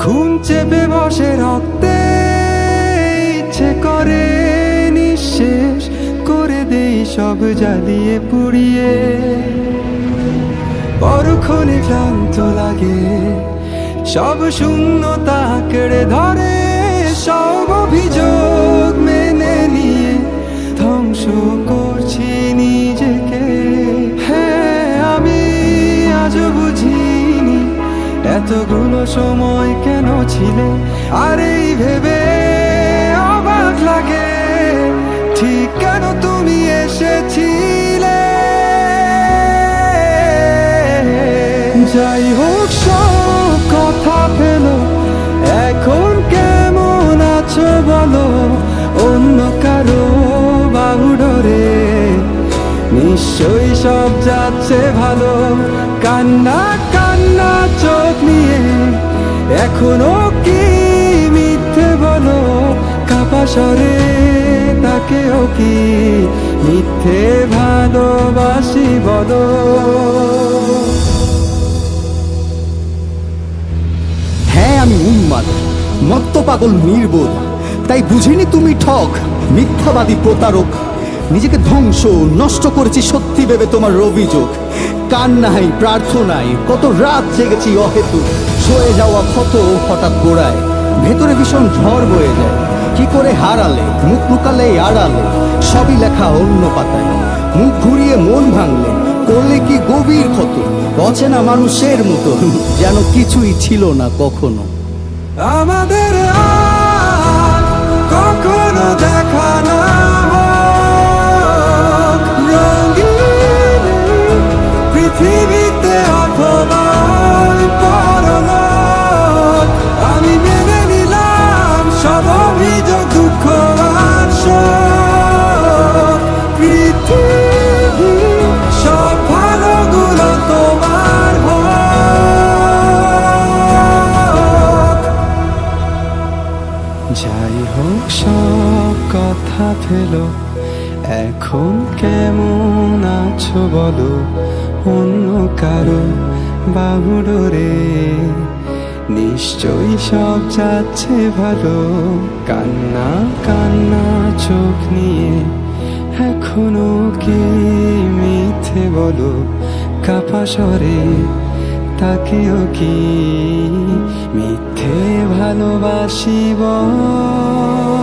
খুন চেপে বসে রক্তে, ইচ্ছে করে নিঃশেষ করে দেই সব জ্বালিয়ে পুড়িয়ে। পরক্ষণে ক্লান্ত লাগে, সব শূন্যতা কেড়ে ধরে, সব অভিযোগ মেনে নিয়ে ধ্বংস করছি নিজেকে। হ্যাঁ, আমি আজও বুঝিনি এতগুলো সময় কেন ছিলে, আর এই ভেবে অবাক লাগে ঠিক কেন তুমি এসেছিলে। যাই হোক সব কথা ফেলো, এখন কেমন আছো বলো, অন্য কারো বাহুডোরে নিশ্চয়ই সব যাচ্ছে ভালো। কান্না কান্না চোখ নিয়ে এখনো কি মিথ্যে বলো, কাপা স্বরে তাকেও কি মিথ্যে ভালোবাসি বলো। হ্যাঁ, আমি উন্মাদ, মত্ত পাগল, নির্বোধ, তাই বুঝিনি তুমি ঠক, মিথ্যাবাদী প্রতারক। নিজেকে ধ্বংস নষ্ট করেছি সত্যি ভেবে তোমার অভিযোগ। কান্নাই প্রার্থনায় কত রাত জেগেছি অহেতুক। সয়ে যাওয়া ক্ষত হঠাৎ গোড়ায়, ভেতরে ভীষণ ঝড় বয়ে যায়। কি করে হারালে, মুখ লুকালে আড়ালে, সবই লেখা অন্য পাতায়। মুখ ঘুরিয়ে মন ভাঙলে করলে কি গভীর ক্ষত, অচেনা মানুষের মতো যেন কিছুই ছিল না কখনো। আমাদের আর কখনো দেখা না হোক রঙিন পৃথিবীতে অথবা পরলোক। আমি মেনে নিলাম সব অভিযোগ, দুঃখ আর শোক। পৃথিবী সব ভালোগুলো তোমার হোক। যাই হোক সব কথা ফেলো, এখন কেমন আছো বলো, অন্য কারো বাহুডোরে নিশ্চয়ই সব যাচ্ছে ভালো। কান্না কান্না চোখ নিয়ে এখনো কি মিথ্যে বলো, কাপা স্বরে তাকেও কি মিথ্যে ভালোবাসি বল।